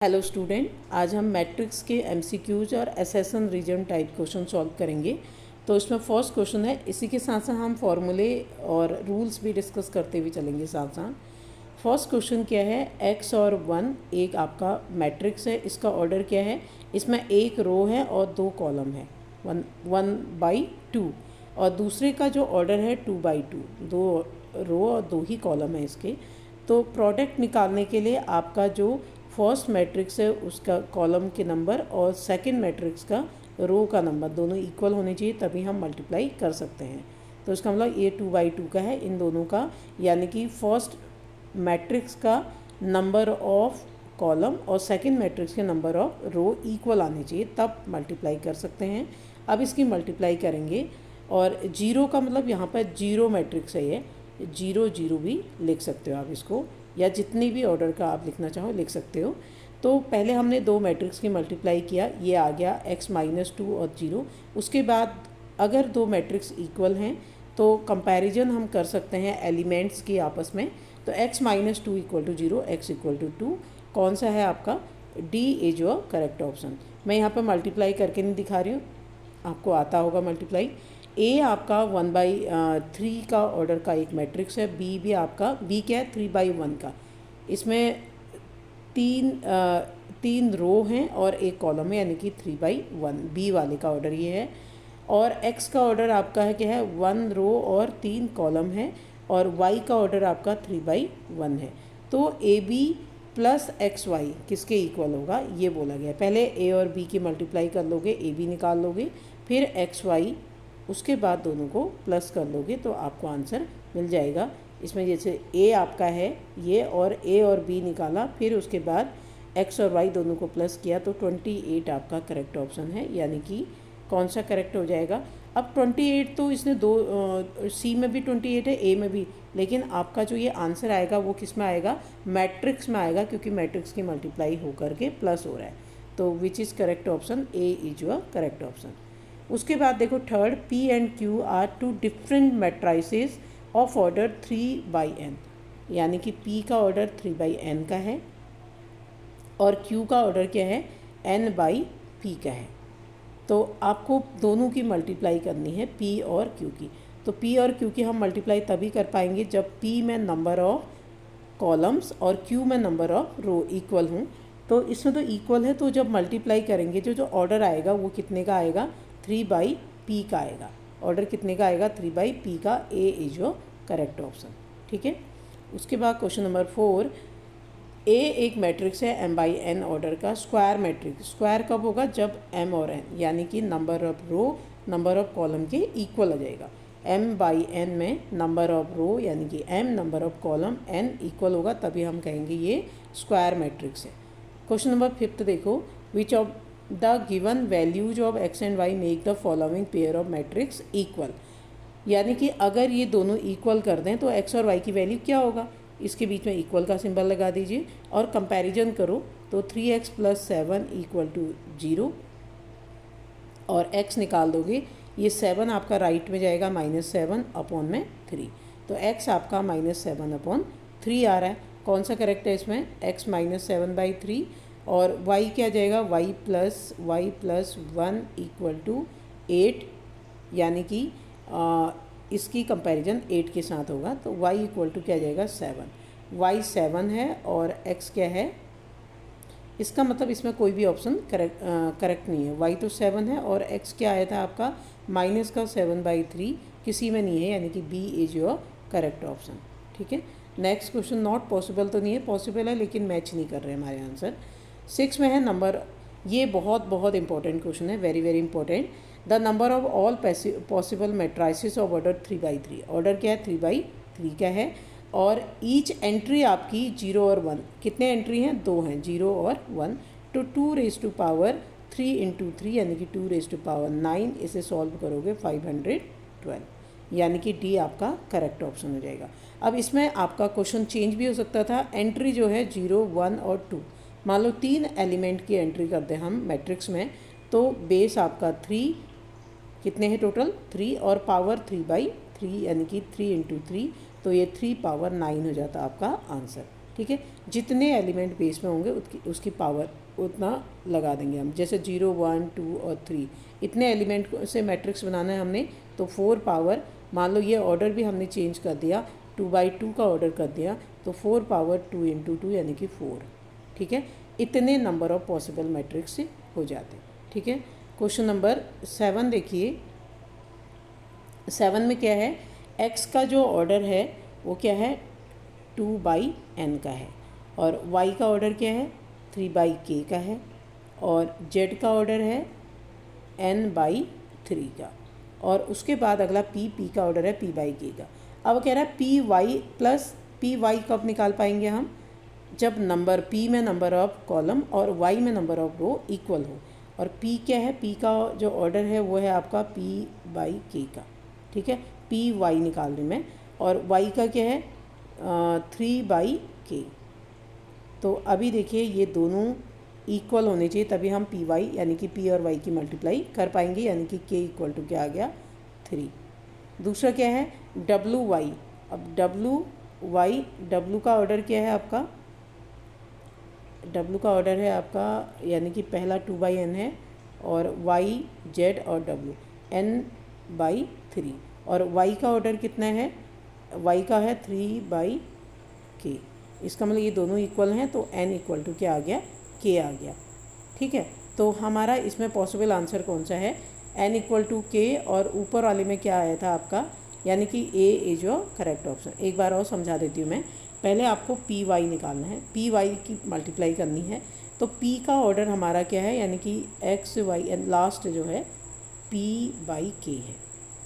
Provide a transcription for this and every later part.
Hello student, आज हम matrix के एमसीक्यूज और एसेसन रीजन टाइप क्वेश्चन सॉल्व करेंगे। तो इसमें फर्स्ट क्वेश्चन है, इसी के साथ साथ हम फॉर्मूले और रूल्स भी डिस्कस करते हुए चलेंगे साथ साथ। फर्स्ट क्वेश्चन क्या है, x और 1 एक आपका मैट्रिक्स है। इसका ऑर्डर क्या है, इसमें एक रो है और दो कॉलम है, 1/2। और दूसरे का जो ऑर्डर है 2/2, दो रो और दो ही कॉलम है इसके। तो प्रोडक्ट निकालने के लिए आपका जो फर्स्ट मैट्रिक्स है उसका कॉलम के नंबर और सेकंड मैट्रिक्स का रो का नंबर दोनों इक्वल होने चाहिए, तभी हम मल्टीप्लाई कर सकते हैं। तो इसका मतलब ये 2/2 का है इन दोनों का, यानी कि फर्स्ट मैट्रिक्स का नंबर ऑफ कॉलम और सेकंड मैट्रिक्स के नंबर ऑफ रो इक्वल आने चाहिए, तब मल्टीप्लाई कर सकते हैं। अब इसकी मल्टीप्लाई करेंगे और जीरो का मतलब यहाँ पर जीरो मैट्रिक्स है, ये 0 भी लिख सकते हो आप इसको, या जितनी भी ऑर्डर का आप लिखना चाहो लिख सकते हो। तो पहले हमने दो मैट्रिक्स की मल्टीप्लाई किया, ये आ गया x-2 और 0। उसके बाद अगर दो मैट्रिक्स इक्वल हैं तो कंपैरिजन हम कर सकते हैं एलिमेंट्स की आपस में। तो x-2 = 0, x = 2 कौन सा है आपका, D is your correct option. मैं यहाँ पर मल्टीप्लाई करके नहीं दिखा रही हूँ, आपको आता होगा मल्टीप्लाई। ए आपका 1/3 का ऑर्डर का एक मैट्रिक्स है। बी भी आपका, बी क्या है, 3/1 का। इसमें तीन रो हैं और एक कॉलम है, यानी कि 3/1 बी वाले का ऑर्डर ये है। और एक्स का ऑर्डर आपका है क्या है, 1 रो और 3 कॉलम है। और वाई का ऑर्डर आपका 3/1 है। तो A B plus X Y किसके इक्वल होगा, ये बोला गया। पहले ए और बी की मल्टीप्लाई कर लोगे, ए बी निकाल लोगे, फिर एक्स वाई, उसके बाद दोनों को प्लस कर लोगे तो आपको आंसर मिल जाएगा। इसमें जैसे ए आपका है ये, और ए और बी निकाला, फिर उसके बाद एक्स और वाई दोनों को प्लस किया, तो 28 आपका करेक्ट ऑप्शन है। यानी कि कौन सा करेक्ट हो जाएगा। अब 28 तो इसने दो सी में भी 28 है, ए में भी, लेकिन आपका जो ये आंसर आएगा वो किस में आएगा, मैट्रिक्स में आएगा, क्योंकि मैट्रिक्स की मल्टीप्लाई होकर के प्लस हो रहा है। तो which is correct option, A is your correct option. उसके बाद देखो third, P and Q are two different matrices of order 3/n, यानी कि P का ऑर्डर 3/n का है और Q का ऑर्डर क्या है, n/p का है। तो आपको दोनों की मल्टीप्लाई करनी है, P और Q की। तो P और Q की हम मल्टीप्लाई तभी कर पाएंगे जब P में नंबर ऑफ कॉलम्स और Q में नंबर ऑफ रो इक्वल हों। तो इसमें तो इक्वल है, तो जब मल्टीप्लाई करेंगे जो ऑर्डर आएगा वो कितने का आएगा, 3/p का आएगा। ऑर्डर कितने का आएगा, 3/p का। ए इज योर करेक्ट ऑप्शन। ठीक है। उसके बाद क्वेश्चन नंबर 4, ए एक मैट्रिक्स है m/n ऑर्डर का, स्क्वायर मैट्रिक्स। स्क्वायर कब होगा, जब m और n यानी कि number of row number of column के इक्वल आ जाएगा। m/n में नंबर ऑफ रो यानी कि m number of column, n equal होगा, तभी हम कहेंगे ये स्क्वायर मैट्रिक्स है। क्वेश्चन नंबर 5 देखो, which of the given values of x and y make the following pair of matrix equal. यानी कि अगर ये दोनों इक्वल कर दें तो x और y की वैल्यू क्या होगा, इसके बीच में इक्वल का सिंबल लगा दीजिए और कंपैरिजन करो। तो 3x + 7 = 0 और x निकाल दोगे, ये 7 आपका राइट में जाएगा, -7 अपॉन में 3। तो x आपका -7/3 आ रहा है। कौन सा करेक्ट है इसमें, x -7/3। और y क्या जाएगा, y + 1 = 8, यानी कि इसकी कंपैरिजन 8 के साथ होगा। तो y = क्या जाएगा, 7। y 7 है और x क्या है, इसका मतलब इसमें कोई भी ऑप्शन करेक्ट नहीं है। y तो 7 है और x क्या आया था आपका, -7/3, किसी में नहीं है, यानी कि b is your correct option. ठीक है। नेक्स्ट क्वेश्चन, नॉट पॉसिबल तो नहीं है, पॉसिबल है लेकिन मैच नहीं कर रहे हमारे आंसर। 6 में है नंबर, ये बहुत इंपॉर्टेंट क्वेश्चन है, very important. The number of all possible matrices of order 3/3। Order क्या है, 3/3 का है। और ईच एंट्री आपकी 0 और 1, कितने एंट्री हैं, 2 हैं, 0 और 1। तो 2⁻³ × 3 यानी कि 2⁻9, इसे सॉल्व करोगे 512, यानी कि डी आपका करेक्ट ऑप्शन हो जाएगा। अब इसमें आपका क्वेश्चन चेंज भी हो सकता था। एंट्री जो है 0, 1 और 2, मान लो 3 एलिमेंट की एंट्री करते हैं हम मैट्रिक्स में, तो बेस आपका 3, कितने हैं टोटल, 3, और पावर 3/3 यानी कि 3 × 3, तो ये 3 पावर 9 हो जाता आपका आंसर। ठीक है। जितने एलिमेंट बेस में होंगे उसकी पावर उतना लगा देंगे हम। जैसे 0, 1, 2 और 3 इतने एलिमेंट से मैट्रिक्स बनाना है हमने, तो 4 पावर, मान लो ये ऑर्डर भी हमने चेंज कर दिया, 2/2 का ऑर्डर कर दिया, तो 4 पावर 2 × 2 यानी कि 4। ठीक है, इतने नंबर ऑफ पॉसिबल मैट्रिक्स से हो जाते हैं। ठीक है, क्वेश्चन नंबर 7 देखिए। 7 में क्या है, x का जो ऑर्डर है वो क्या है, 2/n का है, और y का ऑर्डर क्या है, 3/k का है, और z का ऑर्डर है n/3 का, और उसके बाद अगला p का ऑर्डर है p/k का। अब कह रहा है py प्लस py कब निकाल पाएंगे हम, जब नंबर p में नंबर ऑफ कॉलम और y में नंबर ऑफ रो इक्वल हो। और p क्या है, p का जो ऑर्डर है वो है आपका p/k का। ठीक है, py निकाल रही मैं, और y का क्या है 3/k। तो अभी देखिए ये दोनों इक्वल होने चाहिए, तभी हम py यानी कि p और y की मल्टीप्लाई कर पाएंगे, यानी कि k इक्वल टू क्या आ गया 3। दूसरा क्या है wy। अब w का ऑर्डर क्या है आपका, w का ऑर्डर है आपका, यानी कि पहला 2/n है, और y z और w n/3, और y का ऑर्डर कितना है, y का है 3/k। इसका मतलब ये दोनों इक्वल हैं, तो n इक्वल टू क्या आ गया, k आ गया। ठीक है, तो हमारा इसमें पॉसिबल आंसर कौन सा है, n इक्वल टू k, और ऊपर वाले में क्या आया था आपका, यानी कि a is your correct option. एक बार और समझा देती हूँ मैं। पहले आपको py निकालना है, py की मल्टीप्लाई करनी है, तो p का ऑर्डर हमारा क्या है, यानी कि x y एंड लास्ट जो है p/k है।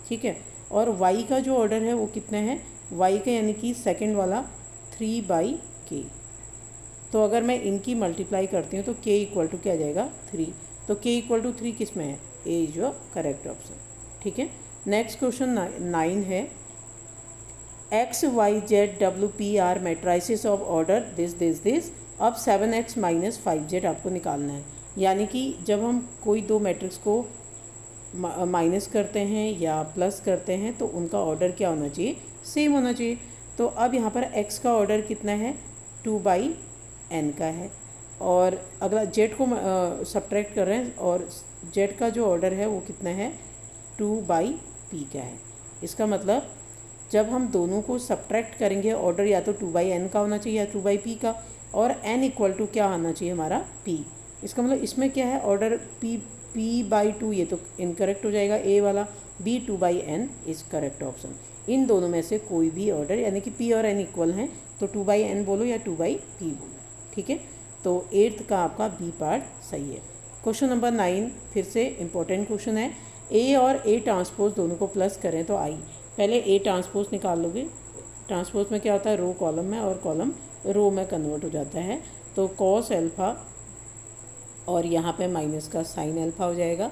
ठीक है, और y का जो ऑर्डर है वो कितना है, y का यानी कि सेकंड वाला 3/k। तो अगर मैं इनकी मल्टीप्लाई करती हूँ तो k इक्वल टू क्या आ जाएगा 3। तो k इक्वल टू 3 किस में है, a is your correct option. ठीक है, नेक्स्ट क्वेश्चन 9 है, x y z w p are matrices of order this. अब 7x माइनस 5z आपको निकालना है। यानी कि जब हम कोई दो मैट्रिक्स को माइनस करते हैं या प्लस करते हैं तो उनका ऑर्डर क्या होना चाहिए, सेम होना चाहिए। तो अब यहाँ पर x का ऑर्डर कितना है, 2/n का है, और अगला z को सब्ट्रैक्ट कर रहे हैं, और z का जो ऑर्डर है वो कितना है, 2/p का है। इसका मतलब जब हम दोनों को सब्ट्रैक्ट करेंगे, ऑर्डर या तो 2/n का होना चाहिए या 2/p का, और n इक्वल टू क्या आना चाहिए हमारा p। इसका मतलब इसमें क्या है, ऑर्डर p/2 ये तो इनकरेक्ट हो जाएगा a वाला, b 2/n is correct option. इन दोनों में से कोई भी ऑर्डर, यानी कि p और n इक्वल हैं, तो 2/n बोलो या 2/p बोलो। ठीक है, तो 8th का आपका b पार्ट सही है। क्वेश्चन नंबर 9 फिर से इम्पोर्टेंट क्वेश्चन है, a और a ट्रांसपोज दोनों को प्लस करें तो आई। पहले a ट्रांसपोज निकाल लोगे, ट्रांसपोज में क्या होता है, रो कॉलम में और कॉलम रो में कन्वर्ट हो जाता है। तो कॉस अल्फ़ा और यहाँ पे माइनस का साइन अल्फ़ा हो जाएगा,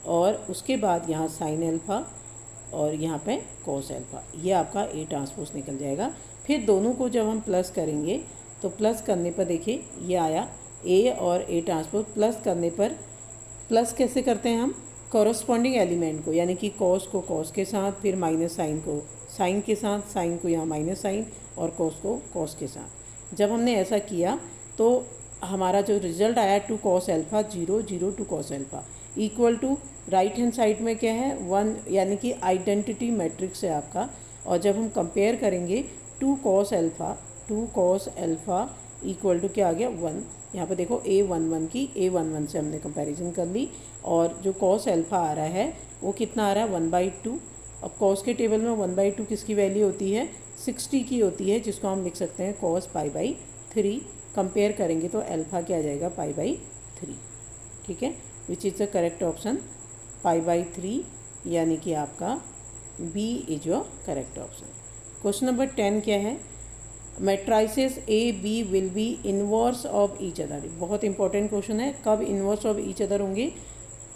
और उसके बाद यहाँ साइन अल्फ़ा और यहाँ पे कॉस अल्फ़ा, ये आपका a ट्रांसपोज निकल जाएगा। फिर दोनों को जब हम प्लस करेंगे तो प्लस करने पर देखिए ये आया a और a ट्रांसपोज। प्लस करने पर प्लस कैसे करते हैं हम, कॉरस्पॉन्डिंग एलिमेंट को, यानी कि कॉस को कॉस के साथ, फिर माइनस साइन को साइन के साथ, साइन को यहाँ माइनस साइन, और कॉस को कॉस के साथ। जब हमने ऐसा किया तो हमारा जो रिजल्ट आया 2 cos alpha 0 0 2 cos alpha equal to right hand side में क्या है 1, यानी कि आइडेंटिटी मैट्रिक्स है आपका। और जब हम कंपेयर करेंगे 2 cos अल्फ़ा इक्वल टू क्या आ गया 1। यहाँ पे देखो a11 की a11 से हमने कंपैरिजन कर ली, और जो cos अल्फ़ा आ रहा है वो कितना आ रहा है 1/2। अब cos के टेबल में 1/2 किसकी वैल्यू होती है, 60 की होती है, जिसको हम लिख सकते हैं cos π/3। कंपेयर करेंगे तो अल्फ़ा क्या आ जाएगा π/3। ठीक है, which is the correct option π/3, यानी कि आपका B is your correct option. Question number 10 क्या है, matrices A B will be inverse of each other. बहुत इंपॉर्टेंट क्वेश्चन है, कब इन्वर्स ऑफ ईच अदर होंगे,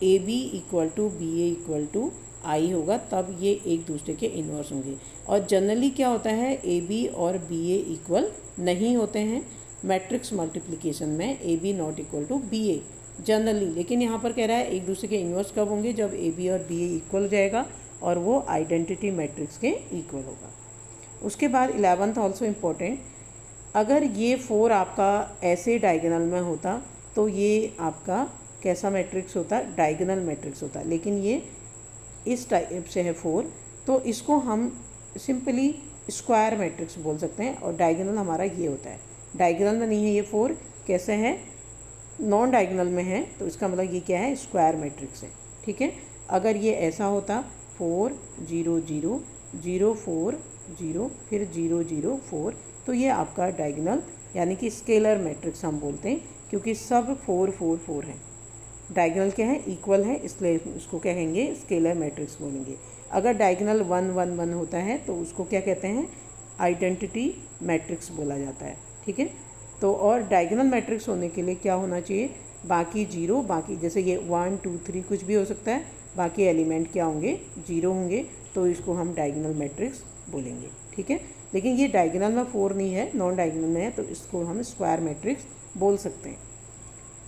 A B equal to B A equal to I होगा, तब ये एक दूसरे के इन्वर्स होंगे। और जनरली क्या होता है, ए बी और बी ए इक्वल नहीं होते हैं मैट्रिक्स मल्टीप्लिकेशन में, A B not equal to B A generally. लेकिन यहाँ पर कह रहा है एक दूसरे के इन्वर्स कब होंगे, जब ए बी और बी ए इक्वल हो जाएगा और वो आइडेंटिटी मैट्रिक्स के इक्वल होगा। उसके बाद 11th ऑल्सो इम्पोर्टेंट, अगर ये 4 आपका ऐसे डायगोनल में होता तो ये आपका कैसा मैट्रिक्स होता, डायगोनल मैट्रिक्स होता, लेकिन ये इस टाइप से है 4, तो इसको हम सिंपली स्क्वायर मैट्रिक्स बोल सकते हैं। और डायगोनल हमारा ये होता है, डायगोनल में नहीं है ये 4, कैसे है, नॉन डायगोनल में है, तो इसका मतलब ये क्या है, स्क्वायर मैट्रिक्स है। ठीक है, अगर ये ऐसा होता 4 0 0 0 4 0 फिर 0 0 4, तो ये आपका डायगोनल यानी कि स्केलर मैट्रिक्स हम बोलते हैं, क्योंकि सब 4 4 4 हैं। डायगोनल क्या है, इक्वल है, इसलिए उसको क्या कहेंगे, स्केलर मैट्रिक्स बोलेंगे। अगर डायगोनल 1 1 1 होता है तो उसको क्या कहते हैं, आइडेंटिटी मैट्रिक्स बोला जाता है। ठीक है, तो और डायगोनल मैट्रिक्स होने के लिए क्या होना चाहिए, बाकी जीरो, बाकी जैसे ये 1 2 3 कुछ भी हो सकता है, बाकी एलिमेंट क्या होंगे, जीरो होंगे, तो इसको हम डायगोनल मैट्रिक्स बोलेंगे। ठीक है, लेकिन ये डायगोनल में 4 नहीं है, नॉन डायगोनल में है, तो इसको हम स्क्वायर मैट्रिक्स बोल सकते हैं।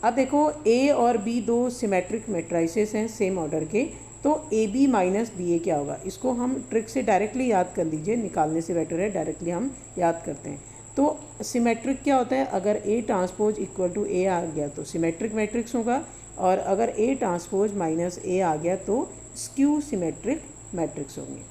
अब देखो ए और बी दो सिमेट्रिक मैट्रिसेस हैं सेम ऑर्डर के, तो ए बी माइनस बी ए क्या होगा, इसको हम ट्रिक से डायरेक्टली याद कर लीजिए, निकालने से बेटर है डायरेक्टली हम याद करते हैं। तो सिमेट्रिक क्या होता है, अगर ए ट्रांसपोज इक्वल टू ए आ गया तो सिमेट्रिक मैट्रिक्स होगा, और अगर ए ट्रांसपोज माइनस ए आ गया तो स्क्यू सिमेट्रिक मैट्रिक्स होंगे।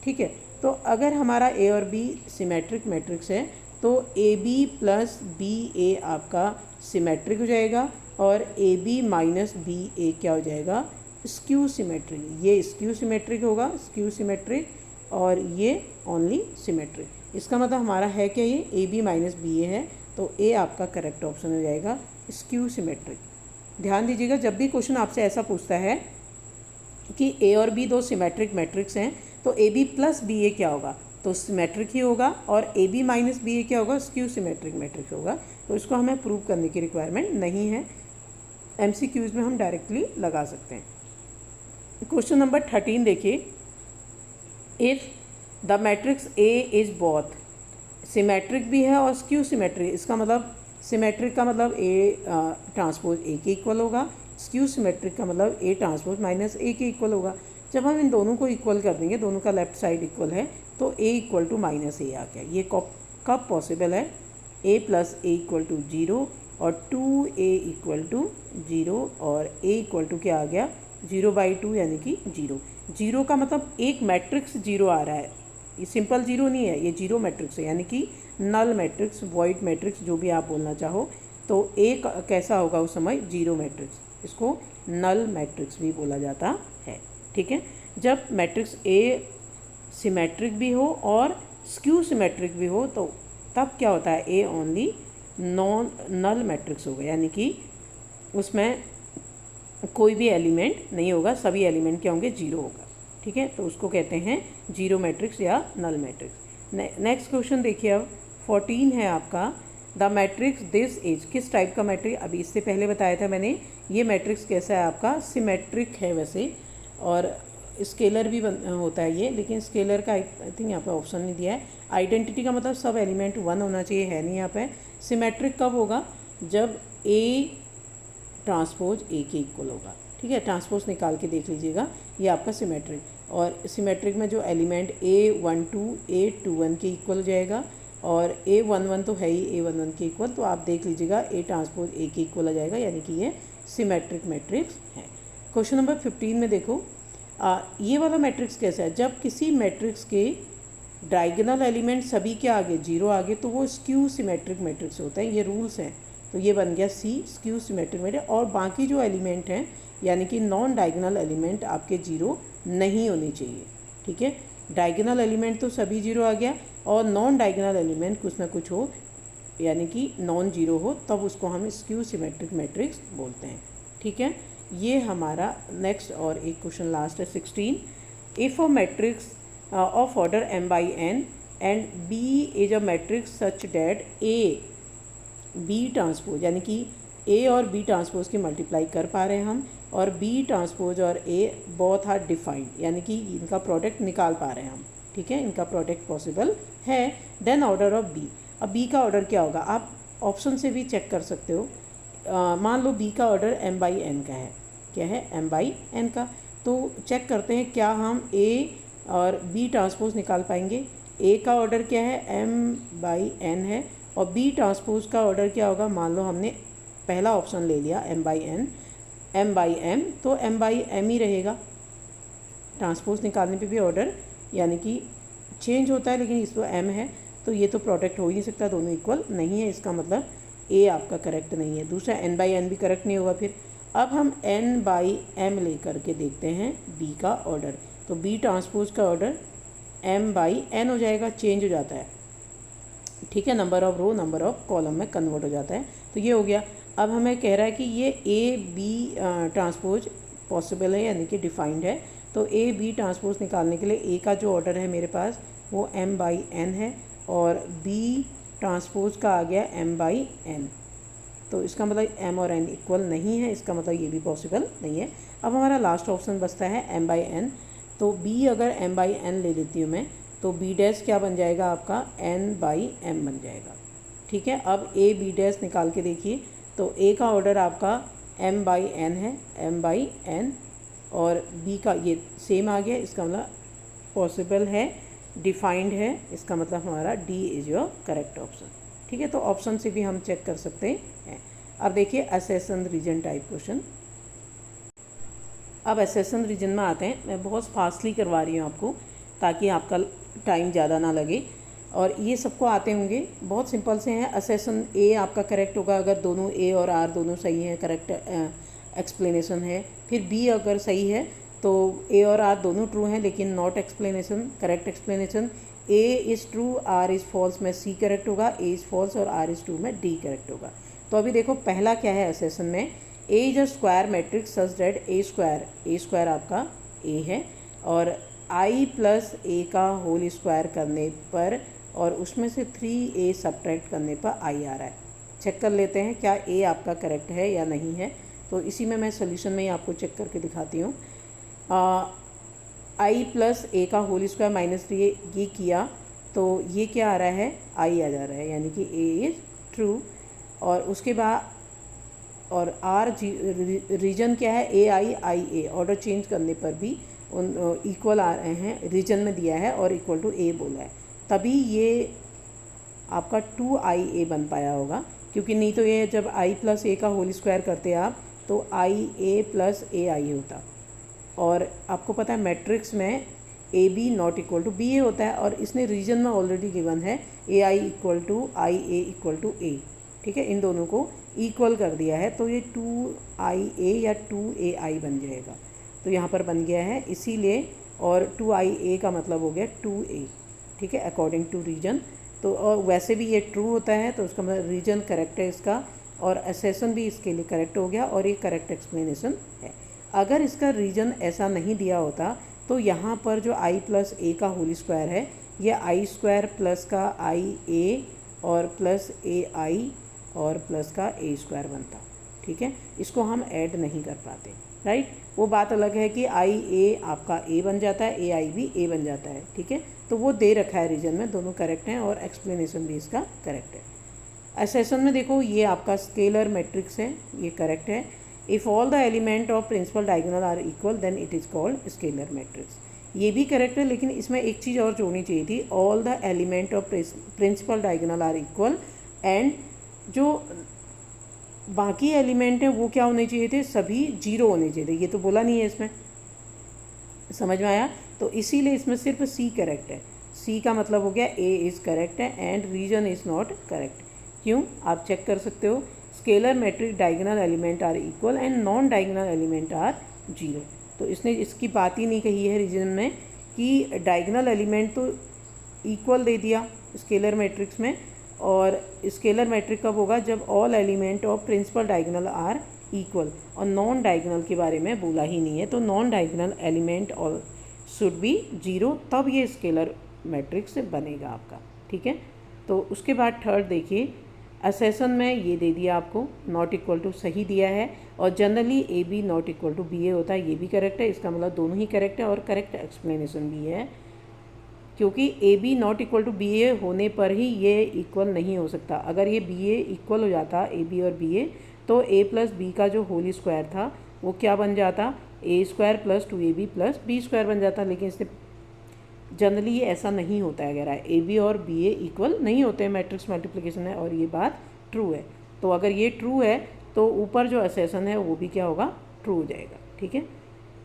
ठीक है, तो अगर हमारा ए और बी सिमेट्रिक मैट्रिक्स है तो A B plus B A आपका सिमेट्रिक हो जाएगा, और ए बी माइनस बी ए क्या हो जाएगा, स्क्यू सिमेट्रिक। ये स्क्यू सिमेट्रिक होगा, स्क्यू सिमेट्रिक, और ये ओनली सिमेट्रिक। इसका मतलब हमारा है क्या, ये ए बी माइनस बी ए है, तो ए आपका करेक्ट ऑप्शन हो जाएगा, स्क्यू सिमेट्रिक। ध्यान दीजिएगा, जब भी क्वेश्चन आपसे ऐसा पूछता है कि ए और बी दो सिमेट्रिक मैट्रिक्स हैं, तो ए बी प्लस बी ए क्या होगा, तो सिमेट्रिक ही होगा, और ए बी माइनस बी ए क्या होगा, स्क्यू सिमेट्रिक मैट्रिक्स होगा। तो इसको हमें प्रूव करने की रिक्वायरमेंट नहीं है, एमसीक्यूज में हम डायरेक्टली लगा सकते हैं। क्वेश्चन नंबर 13 देखिए, if the matrix A is both symmetric भी है और स्क्यू सिमेट्रिक, इसका मतलब सिमेट्रिक का मतलब ए ट्रांसपोज ए के इक्वल होगा, स्क्यू सिमेट्रिक का मतलब ए ट्रांसपोज माइनस ए के इक्वल होगा। जब हम इन दोनों को इक्वल कर देंगे, दोनों का लेफ्ट साइड इक्वल है, तो ए इक्वल टू माइनस ए आ गया। ये कब पॉसिबल है, ए प्लस ए इक्वल टू 0 और 2a इक्वल टू 0, और a इक्वल टू क्या आ गया, 0/2 यानी कि 0। 0 का मतलब एक मैट्रिक्स 0 आ रहा है, ये सिंपल 0 नहीं है, ये 0 मैट्रिक्स है, यानी कि नल मैट्रिक्स, वॉइड मैट्रिक्स, जो भी आप बोलना चाहो। तो ए कैसा होगा उस समय, 0 मैट्रिक्स, इसको नल मैट्रिक्स भी बोला जाता है। ठीक है, जब मैट्रिक्स ए सिमेट्रिक भी हो और स्क्यू सिमेट्रिक भी हो, तो तब क्या होता है, A only non null matrix होगा, यानी कि उसमें कोई भी एलिमेंट नहीं होगा, सभी एलिमेंट क्या होंगे, 0 होगा। ठीक है, तो उसको कहते हैं 0 मैट्रिक्स या नल मैट्रिक्स। नेक्स्ट क्वेश्चन देखिए, अब 14 है आपका, द मैट्रिक्स दिस इज, किस टाइप का मैट्रिक्स, अभी इससे पहले बताया था मैंने, ये मैट्रिक्स कैसा है आपका, सिमेट्रिक है वैसे, और स्केलर भी होता है ये, लेकिन स्केलर का आई थिंक यहाँ पे ऑप्शन नहीं दिया है। आइडेंटिटी का मतलब सब एलिमेंट 1 होना चाहिए, है नहीं यहाँ पे। सिमेट्रिक कब होगा, जब ए ट्रांसपोज ए के इक्वल होगा। ठीक है, ट्रांसपोज निकाल के देख लीजिएगा, ये आपका सिमेट्रिक, और सिमेट्रिक में जो एलिमेंट A12 A21 के इक्वल हो जाएगा, और A11 तो है ही A11 के इक्वल, तो आप देख लीजिएगा ए ट्रांसपोज ए के इक्वल आ जाएगा, यानी कि ये सिमेट्रिक मैट्रिक्स है। क्वेश्चन नंबर 15 में देखो, ये वाला मैट्रिक्स कैसा है, जब किसी मैट्रिक्स के डायगोनल एलिमेंट सभी के आगे 0 आगे, तो वो स्क्यू सिमेट्रिक मैट्रिक्स होता है, ये रूल्स हैं। तो ये बन गया सी, स्क्यू सिमेट्रिक मैट्रिक्स, और बाकी जो एलिमेंट हैं यानी कि नॉन डायगोनल एलिमेंट आपके 0 नहीं होने चाहिए। ठीक है, डायगोनल एलिमेंट तो सभी 0 आ गया, और नॉन डायगोनल एलिमेंट कुछ ना कुछ हो, यानी कि नॉन 0 हो, तब उसको हम स्क्यू सिमेट्रिक मैट्रिक्स बोलते हैं। ठीक है, ये हमारा नेक्स्ट और एक क्वेश्चन लास्ट है 16, if a matrix of order m/n and b is a matrix such that a b transpose, यानी कि a और b ट्रांसपोज की मल्टीप्लाई कर पा रहे हैं हम, और b ट्रांसपोज और a बोथ आर डिफाइंड, यानी कि इनका प्रोडक्ट निकाल पा रहे हैं हम। ठीक है, इनका प्रोडक्ट पॉसिबल है, देन ऑर्डर ऑफ b। अब b का ऑर्डर क्या होगा, आप ऑप्शन से भी चेक कर सकते हो। मान लो b का ऑर्डर m/n का है, क्या है, m/n का, तो चेक करते हैं क्या हम a और b ट्रांसपोज निकाल पाएंगे। a का ऑर्डर क्या है, m/n है, और बी ट्रांसपोज का ऑर्डर क्या होगा, मान लो हमने पहला ऑप्शन ले लिया m बाई m, तो m बाई m ही रहेगा। ट्रांसपोज निकालने पे भी ऑर्डर यानी कि चेंज होता है, लेकिन इसमें m है तो ये तो प्रोडक्ट हो ही नहीं सकता, दोनों इक्वल नहीं है, इसका मतलब a आपका करेक्ट नहीं है। दूसरा n बाई n भी करेक्ट नहीं होगा। फिर अब हम n बाई m ले करके देखते हैं b का ऑर्डर, तो b ट्रांसपोज का ऑर्डर m बाई n हो जाएगा, चेंज हो जाता है, ठीक है, number of row number of column में कन्वर्ट हो जाता है। तो ये हो गया। अब हमें कह रहा है कि ये a b ट्रांसपोज पॉसिबल है यानी कि डिफाइंड है, तो a b ट्रांसपोज निकालने के लिए a का जो ऑर्डर है मेरे पास वो m बाई n है और b ट्रांसपोज का आ गया m बाई n, तो इसका मतलब m और n इक्वल नहीं है, इसका मतलब ये भी पॉसिबल नहीं है। अब हमारा लास्ट ऑप्शन बचता है m बाई n, तो b अगर m बाई n ले लेती हूँ मैं तो b डैश क्या बन जाएगा आपका n बाई m बन जाएगा, ठीक है। अब a b डैश निकाल के देखिए, तो a का ऑर्डर आपका m बाई n है, m बाई n, और b का ये सेम आ गया, इसका मतलब पॉसिबल है, डिफाइंड है, इसका मतलब हमारा D is your correct option, ठीक है। तो ऑप्शन से भी हम चेक कर सकते हैं। अब देखिए असेसन रीजन टाइप क्वेश्चन। अब असेसन रीजन में आते हैं, मैं बहुत फास्टली करवा रही हूँ आपको ताकि आपका टाइम ज़्यादा ना लगे, और ये सबको आते होंगे, बहुत सिंपल से हैं। असेसन A आपका करेक्ट होगा अगर दोनों A और R दोनों सही हैं, करेक्ट एक्सप्लेनेशन है। फिर B अगर सही है तो A और R दोनों ट्रू हैं लेकिन not explanation, correct explanation. A is true R is false में C करेक्ट होगा, A इज़ फॉल्स और R इज़ ट्रू में D करेक्ट होगा। तो अभी देखो पहला क्या है असेसन में, A is a square matrix such that A square आपका A है, और I प्लस A का होल स्क्वायर करने पर और उसमें से 3A सब्ट्रैक्ट करने पर I आ रहा है। चेक कर लेते हैं क्या A आपका करेक्ट है या नहीं है, तो इसी में मैं सोल्यूशन में ही आपको चेक करके दिखाती हूँ। I प्लस A का होल स्क्वायर माइनस ये किया तो ये क्या आ रहा है, I आ जा रहा है, यानी कि A इज़ ट्रू। और उसके बाद और R रीजन क्या है, AI ऑर्डर चेंज करने पर भी उन इक्वल आ रहे हैं, रीजन में दिया है और इक्वल टू A बोला है, तभी ये आपका 2IA बन पाया होगा, क्योंकि नहीं तो ये जब I प्लस A का होल स्क्वायर करते आप तो IA प्लस AI होता, और आपको पता है मैट्रिक्स में AB not equal to BA होता है, और इसने रीजन में ऑलरेडी गिवन है AI equal to IA equal to A, ठीक है, इन दोनों को इक्वल कर दिया है, तो ये 2IA या 2AI बन जाएगा, तो यहाँ पर बन गया है इसीलिए, और 2IA का मतलब हो गया 2A, ठीक है, अकॉर्डिंग टू रीजन। तो और वैसे भी ये ट्रू होता है तो उसका मतलब रीजन करेक्ट है इसका, और असेसन भी इसके लिए करेक्ट हो गया, और ये करेक्ट एक्सप्लेनेशन है। अगर इसका रीजन ऐसा नहीं दिया होता तो यहाँ पर जो I प्लस A का होल स्क्वायर है ये I स्क्वायर प्लस का IA और प्लस AI और प्लस का A स्क्वायर बनता, ठीक है, इसको हम ऐड नहीं कर पाते, राइट। वो बात अलग है कि IA आपका A बन जाता है, AI भी A बन जाता है, ठीक है, तो वो दे रखा है रीजन में, दोनों करेक्ट हैं और एक्सप्लेनेशन भी इसका करेक्ट है। असेसन में देखो ये आपका स्केलर मैट्रिक्स है, ये करेक्ट है। If all the element of principal diagonal are equal then it is called scalar matrix, ये भी करेक्ट है, लेकिन इसमें एक चीज़ और जोड़नी चाहिए थी, all the element of principal diagonal are equal, and जो बाकी एलिमेंट हैं वो क्या होने चाहिए थे, सभी जीरो होने चाहिए थे, ये तो बोला नहीं है इसमें, समझ में आया। तो इसीलिए इसमें सिर्फ C करेक्ट है, C का मतलब हो गया A इज़ करेक्ट है and reason is not correct. क्यों, आप चेक कर सकते हो, scalar matrix diagonal element are equal and non diagonal element are zero, तो इसने इसकी बात ही नहीं कही है रीजन में कि डायगोनल एलिमेंट तो इक्वल दे दिया स्केलर मैट्रिक्स में, और स्केलर मैट्रिक कब होगा, जब all element of principal diagonal are equal, और नॉन डायगोनल के बारे में बोला ही नहीं है, तो नॉन डायगोनल एलिमेंट और शुड बी जीरो, तब ये स्केलर मैट्रिक्स बनेगा आपका, ठीक है। तो उसके बाद थर्ड देखिए, असेसन में ये दे दिया आपको नॉट इक्वल टू सही दिया है, और generally AB not equal to BA होता है, ये भी करेक्ट है, इसका मतलब दोनों ही करेक्ट है और करेक्ट एक्सप्लेनेशन भी है, क्योंकि AB not equal to BA होने पर ही ये इक्वल नहीं हो सकता। अगर ये BA इक्वल हो जाता AB और BA तो A प्लस B का जो होल स्क्वायर था वो क्या बन जाता, A square plus 2AB plus B square बन जाता, लेकिन इसने जनरली ये ऐसा नहीं होता है अगर ए बी और बी ए इक्वल नहीं होते हैं मैट्रिक्स मल्टीप्लिकेशन है, और ये बात ट्रू है। तो अगर ये ट्रू है तो ऊपर जो असर्शन है वो भी क्या होगा, ट्रू हो जाएगा। ठीक है,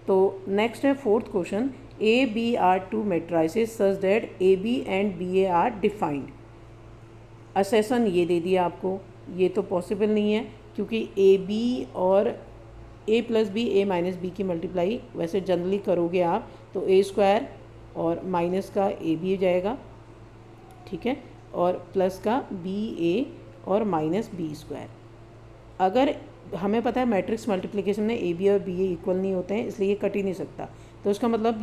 तो नेक्स्ट है fourth question, A B are two matrices such that A B and B A are defined. Assertion ये दे दिया आपको, ये तो पॉसिबल नहीं है क्योंकि ए बी और ए plus B A minus B की मल्टीप्लाई वैसे जनरली करोगे आप तो ए स्क्वायर और माइनस का ए बी हो जाएगा, ठीक है, और प्लस का बी ए और माइनस बी स्क्वायर। अगर हमें पता है मैट्रिक्स मल्टीप्लिकेशन में ए बी और बी ए इक्वल नहीं होते हैं, इसलिए ये कट ही नहीं सकता। तो इसका मतलब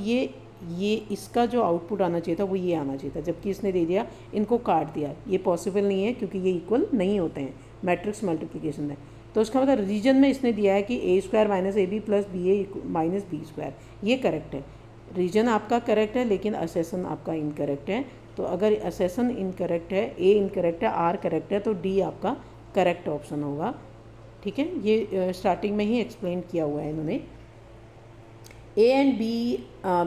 ये इसका जो आउटपुट आना चाहिए था वो ये आना चाहिए था, जबकि इसने दे दिया इनको काट दिया। ये पॉसिबल नहीं है क्योंकि ये इक्वल नहीं होते हैं मैट्रिक्स मल्टीप्लिकेशन में। तो इसका मतलब रीजन में इसने दिया है कि A square minus A B plus B A minus B square, ये करेक्ट है। रीजन आपका करेक्ट है लेकिन असर्शन आपका इनकरेक्ट है। तो अगर असर्शन इनकरेक्ट है, ए इनकरेक्ट है, आर करेक्ट है, तो डी आपका करेक्ट ऑप्शन होगा। ठीक है, ये स्टार्टिंग में ही एक्सप्लेन किया हुआ है इन्होंने। A and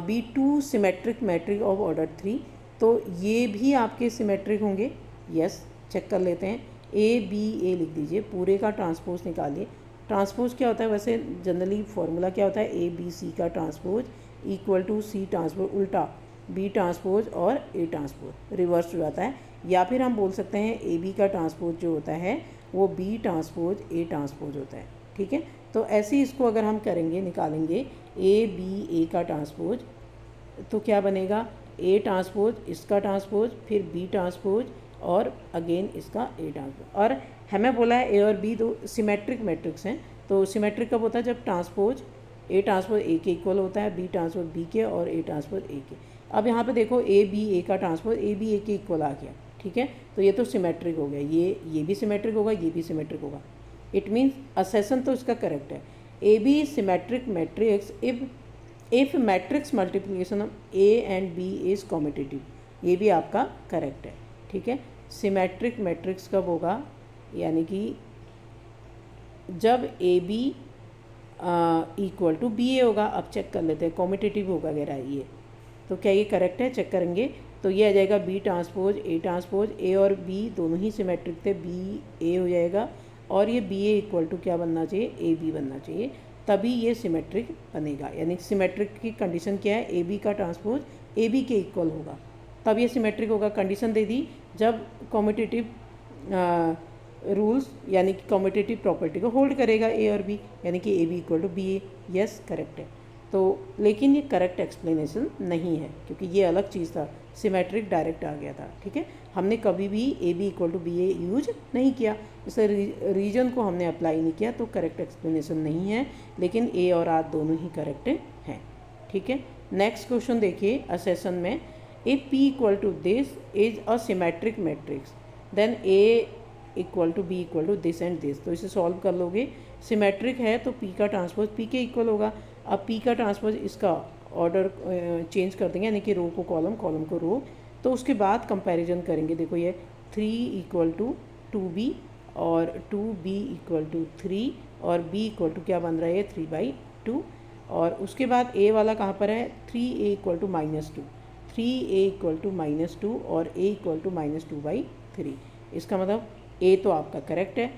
B two symmetric matrix of order 3, तो ये भी आपके सिमेट्रिक होंगे। यस, चेक कर लेते हैं। ए बी ए लिख दीजिए, पूरे का ट्रांसपोज निकालिए। ट्रांसपोज क्या होता है, वैसे जनरली फॉर्मूला क्या होता है, ए बी सी का transpose equal to C transpose उल्टा बी ट्रांसपोज और ए ट्रांसपोज रिवर्स हो जाता है। या फिर हम बोल सकते हैं ए बी का ट्रांसपोज जो होता है वो बी ट्रांसपोज ए ट्रांसपोज होता है। ठीक है, तो ऐसे ही इसको अगर हम करेंगे, निकालेंगे ए बी ए का ट्रांसपोज, तो क्या बनेगा, ए ट्रांसपोज इसका ट्रांसपोज फिर बी ट्रांसपोज और अगेन इसका ए ट्रांसपोज। और हमें बोला है ए और बी दो सिमेट्रिक मैट्रिक्स हैं, तो सिमेट्रिक कब होता है, जब ट्रांसपोज ए ट्रांसपोज ए के इक्वल होता है, बी ट्रांसपोज बी के और ए ट्रांसपोज ए के। अब यहाँ पे देखो ए बी ए का ट्रांसपोज ए बी ए के इक्वल आ गया। ठीक है, तो ये तो सिमेट्रिक हो गया, ये भी सिमेट्रिक होगा, ये भी सिमेट्रिक होगा। इट मीन्स असर्शन तो इसका करेक्ट है। A B symmetric matrix if matrix multiplication of A and B is commutative, ये भी आपका करेक्ट है। ठीक है, सिमेट्रिक मैट्रिक्स कब होगा, यानी कि जब A B equal to B A होगा। अब चेक कर लेते हैं कॉम्यूटेटिव होगा अगर ये, तो क्या ये करेक्ट है, चेक करेंगे। तो ये आ जाएगा बी ट्रांसपोज ए ट्रांसपोज, ए और बी दोनों ही सिमेट्रिक थे, बी ए हो जाएगा, और ये बी ए इक्वल टू क्या बनना चाहिए, ए बी बनना चाहिए, तभी ये सिमेट्रिक बनेगा। यानी सिमेट्रिक की कंडीशन क्या है, ए बी का ट्रांसपोज ए बी के इक्वल होगा, तब ये सिमेट्रिक होगा। कंडीशन दे दी जब कॉम्यूटेटिव रूल्स यानी कि कॉम्यूटेटिव प्रॉपर्टी को होल्ड करेगा ए और बी, यानी कि A B equal to B A. Yes, correct है। तो लेकिन ये करेक्ट एक्सप्लेनेशन नहीं है क्योंकि ये अलग चीज़ था, सिमेट्रिक डायरेक्ट आ गया था। ठीक है, हमने कभी भी A B equal to B A use नहीं किया, इसे रीजन को हमने अप्लाई नहीं किया, तो करेक्ट एक्सप्लेनेशन नहीं है। लेकिन ए और आर दोनों ही करेक्ट हैं। ठीक है, नेक्स्ट क्वेश्चन देखिए असर्शन में, if P equal to this is a symmetric matrix then A equal to B equal to this and this. तो इसे सॉल्व कर लोगे, सिमेट्रिक है तो पी का ट्रांसपोज पी के इक्वल होगा। अब पी का ट्रांसपोज इसका ऑर्डर चेंज कर देंगे, यानी कि रो को कॉलम, कॉलम को रो, तो उसके बाद कंपैरिजन करेंगे। देखो ये 3 इक्वल टू 2b और 2b इक्वल टू 3 और b इक्वल टू क्या बन रहा है, 3/2। और उसके बाद a वाला कहाँ पर है, 3a equal to -2, 3a equal to -2 और a इक्वल टू -2/3। इसका मतलब a तो आपका करेक्ट है।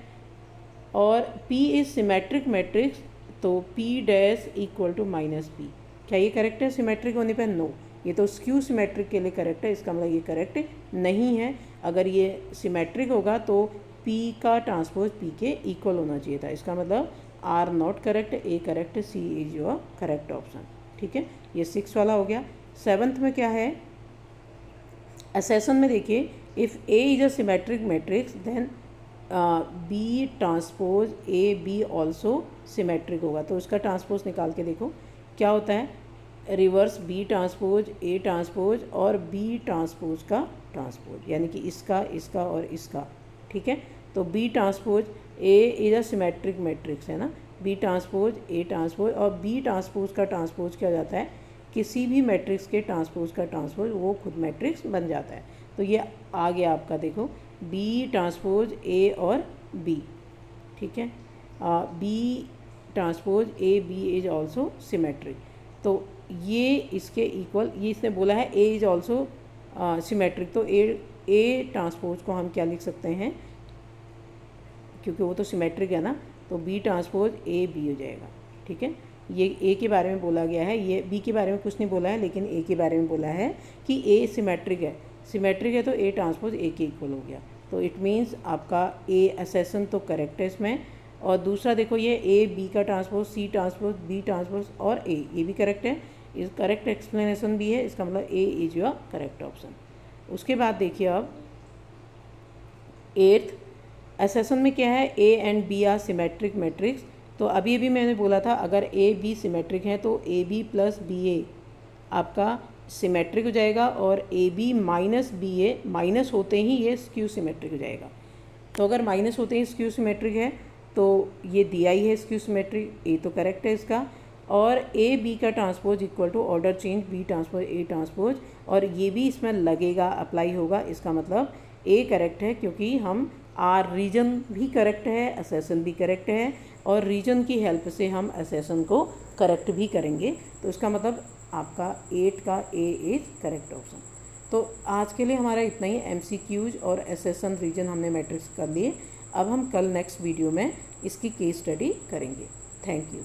और p इज सिमेट्रिक मैट्रिक्स, तो p dash equal to -p, क्या ये करेक्ट है सिमेट्रिक होने पर? नो, ये तो स्क्यू सिमेट्रिक के लिए करेक्ट है, इसका मतलब ये करेक्ट नहीं है। अगर ये सिमेट्रिक होगा तो p का ट्रांसपोज p के इक्वल होना चाहिए था, इसका मतलब r not correct, a correct, c is your correct option. ठीक है, ये 6 वाला हो गया। 7th में क्या है, असर्शन में देखिए, if a is a symmetric matrix then B transpose A B also symmetric होगा। तो उसका ट्रांसपोज निकाल के देखो क्या होता है, reverse B transpose A transpose और बी ट्रांसपोज का ट्रांसपोज, यानी कि इसका, इसका और इसका। ठीक है, तो B transpose A is a symmetric matrix है ना, बी ट्रांसपोज ए ट्रांसपोज, और बी ट्रांसपोज का ट्रांसपोज क्या हो जाता है, किसी भी मैट्रिक्स के ट्रांसपोज का ट्रांसपोज वो खुद मैट्रिक्स बन जाता है। तो ये आ गया आपका, देखो बी ट्रांसपोज ए और बी। ठीक है, B transpose A B is also symmetric. तो ये इसके इक्वल, ये इसने बोला है ए इज ऑल्सो सिमेट्रिक, तो ए ट्रांसपोज को हम क्या लिख सकते हैं, क्योंकि वो तो सिमेट्रिक है ना, तो बी ट्रांसपोज ए बी हो जाएगा। ठीक है, ये ए के बारे में बोला गया है, ये बी के बारे में कुछ नहीं बोला है, लेकिन ए के बारे में बोला है कि ए सिमेट्रिक है तो ए ट्रांसपोज ए के इक्वल हो गया। तो इट मीन्स आपका ए असेसन तो करेक्ट है इसमें। और दूसरा देखो, ये ए बी का transpose, C transpose, B transpose और ए, ये भी करेक्ट है, इस करेक्ट एक्सप्लेनेशन भी है, इसका मतलब A is your correct option. उसके बाद देखिए अब 8th असेसन में क्या है, A and B are symmetric matrix. तो अभी मैंने बोला था अगर ए बी सिमेट्रिक है तो A B plus B A आपका सिमेट्रिक हो जाएगा, और A B minus B A minus होते ही ये स्क्यू सिमेट्रिक हो जाएगा। तो अगर माइनस होते ही स्क्यू सिमेट्रिक है तो ये दिया ही है स्क्यू सिमेट्रिक, ए तो करेक्ट है इसका। और ए बी का transpose equal to order change B transpose A transpose, और ये भी इसमें लगेगा, अप्लाई होगा, इसका मतलब ए करेक्ट है, क्योंकि हम आर रीजन भी करेक्ट है, असेसन भी करेक्ट है, और रीजन की हेल्प से हम असेसन को करेक्ट भी करेंगे। तो इसका मतलब आपका 8 का ए इज करेक्ट ऑप्शन। तो आज के लिए हमारा इतना ही, एमसीक्यूज और असेसन रीजन हमने मैट्रिक्स कर लिए। अब हम कल नेक्स्ट वीडियो में इसकी केस स्टडी करेंगे। Thank you.